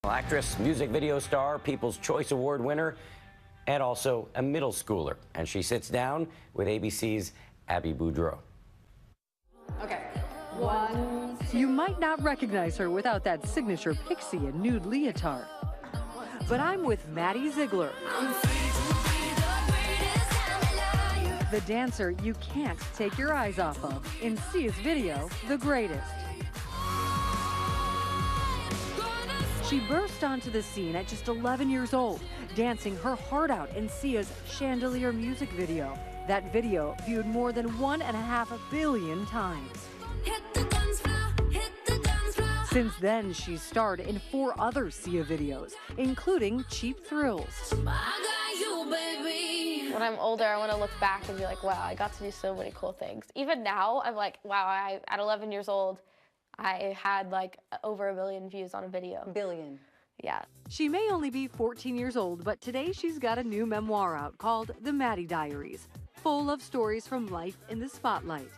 Actress, music video star, People's Choice Award winner, and also a middle schooler. And she sits down with ABC's Abby Boudreau. Okay. 1, 2. You might not recognize her without that signature pixie and nude leotard. But I'm with Maddie Ziegler, the dancer you can't take your eyes off of in Sia's video, The Greatest. She burst onto the scene at just 11 years old, dancing her heart out in Sia's Chandelier music video. That video viewed more than 1.5 billion times. Since then, she's starred in 4 other Sia videos, including Cheap Thrills. When I'm older, I want to look back and be like, wow, I got to do so many cool things. Even now, I'm like, wow, at 11 years old, I had like over 1 billion views on a video. Billion. Yeah. She may only be 14 years old, but today she's got a new memoir out called The Maddie Diaries, full of stories from life in the spotlight.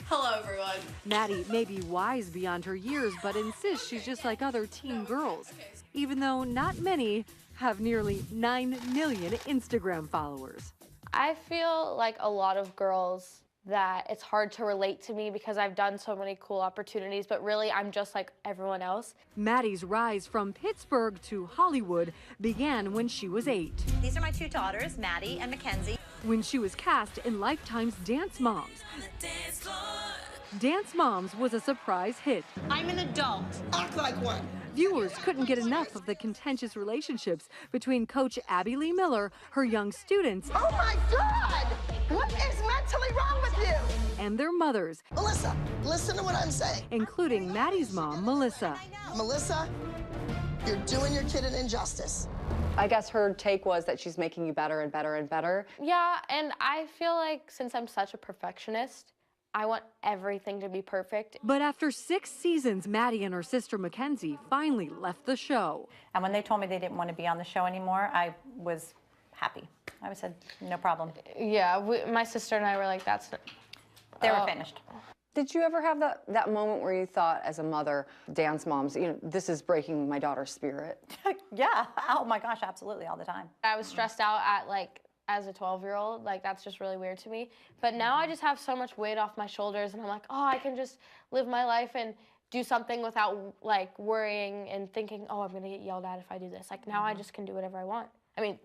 Hello, everyone. Maddie may be wise beyond her years, but insists she's just like other teen girls, even though not many have nearly 9 million Instagram followers. I feel like a lot of girls that it's hard to relate to me because I've done so many cool opportunities, but really I'm just like everyone else. Maddie's rise from Pittsburgh to Hollywood began when she was 8. These are my 2 daughters, Maddie and Mackenzie. When she was cast in Lifetime's Dance Moms. Dance Moms was a surprise hit. I'm an adult. Act like one. Viewers couldn't get enough of the contentious relationships between Coach Abby Lee Miller, her young students, Oh my God! What is mentally wrong with you? and their mothers, Melissa, listen to what I'm saying. including Maddie's mom, Melissa. Melissa, you're doing your kid an injustice. I guess her take was that she's making you better and better and better. Yeah, and I feel like since I'm such a perfectionist, I want everything to be perfect. But after 6 seasons, Maddie and her sister Mackenzie finally left the show. And when they told me they didn't want to be on the show anymore, I was happy. I said, no problem. Yeah, my sister and I were like, They were finished. Did you ever have that moment where you thought, as a mother, Dance Moms, this is breaking my daughter's spirit? Yeah. Oh my gosh, absolutely, all the time. I was stressed out at as a 12-year-old, that's just really weird to me. But now I just have so much weight off my shoulders and I'm like, oh, I can just live my life and do something without worrying and thinking, oh, I'm gonna get yelled at if I do this. Now I just can do whatever I want. I mean,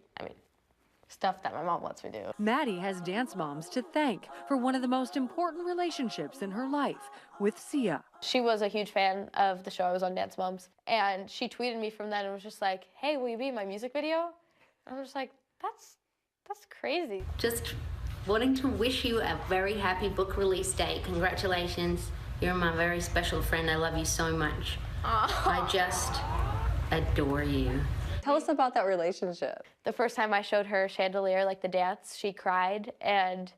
stuff that my mom lets me do. Maddie has Dance Moms to thank for one of the most important relationships in her life with Sia. She was a huge fan of the show. I was on Dance Moms. And she tweeted me from then and was just like, hey, will you be in my music video? And I was just like, that's crazy. Just wanting to wish you a very happy book release day. Congratulations. You're my very special friend. I love you so much. I just adore you. Tell us about that relationship. The first time I showed her Chandelier, the dance, she cried. And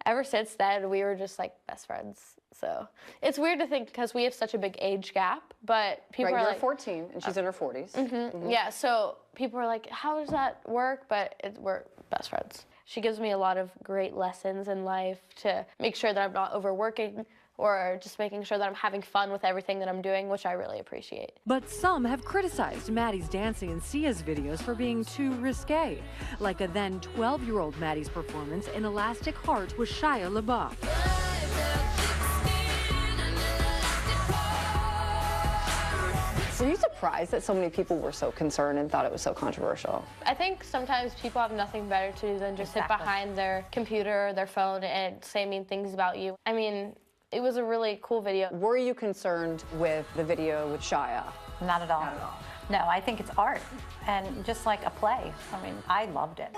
ever since then, we were just best friends. So it's weird to think because we have such a big age gap, but people are you're like 14 and she's in her 40s. Yeah, so people are like, how does that work? But we're best friends. She gives me a lot of great lessons in life to make sure that I'm not overworking or just making sure that I'm having fun with everything that I'm doing, which I really appreciate. But some have criticized Maddie's dancing in Sia's videos for being too risque, like a then 12-year-old Maddie's performance in Elastic Heart with Shia LaBeouf. Were you surprised that so many people were so concerned and thought it was so controversial? I think sometimes people have nothing better to do than just sit behind their computer or their phone and say mean things about you. I mean, it was a really cool video. Were you concerned with the video with Shia? Not at all. Not at all. No, I think it's art and just like a play. I mean, I loved it.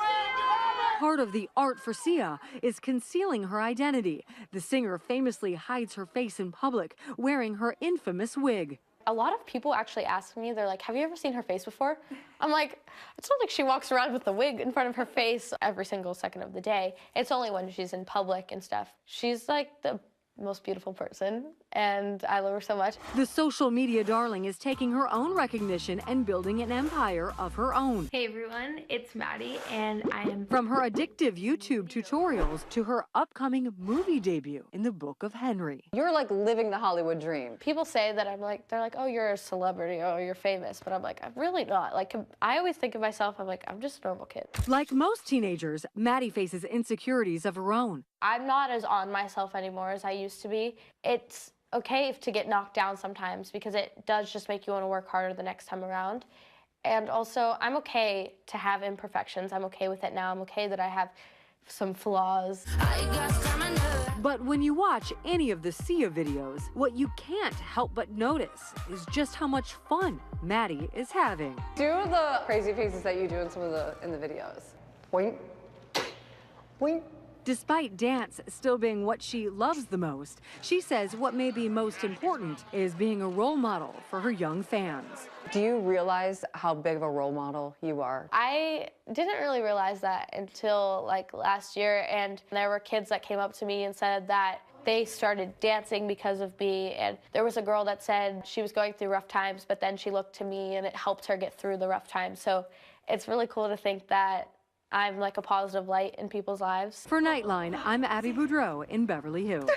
Part of the art for Sia is concealing her identity. The singer famously hides her face in public, wearing her infamous wig. A lot of people actually ask me, they're like, have you ever seen her face before? I'm like, it's not like she walks around with the wig in front of her face every single second of the day. It's only when she's in public and stuff. She's the most beautiful person and I love her so much. The social media darling is taking her own recognition and building an empire of her own. Hey everyone, it's Maddie, and I am From her addictive YouTube tutorials to her upcoming movie debut in the Book of Henry. You're like living the Hollywood dream. People say that they're like, oh, you're a celebrity, oh, you're famous, but I'm like, I'm really not. Like, I always think of myself, I'm like, I'm just a normal kid. Like most teenagers, Maddie faces insecurities of her own. I'm not as on myself anymore as I used to be. It's okay to get knocked down sometimes because it does just make you want to work harder the next time around. And also, I'm okay to have imperfections. I'm okay with it now. I'm okay that I have some flaws. But when you watch any of the Sia videos, what you can't help but notice is just how much fun Maddie is having. Do the crazy faces that you do in some of the videos. Boink, boink. Despite dance still being what she loves the most, she says what may be most important is being a role model for her young fans. Do you realize how big of a role model you are? I didn't really realize that until like last year, and there were kids that came up to me and said that they started dancing because of me, and there was a girl that said she was going through rough times, but then she looked to me and it helped her get through the rough times. So it's really cool to think that I'm like a positive light in people's lives. For Nightline, I'm Abby Boudreau in Beverly Hills.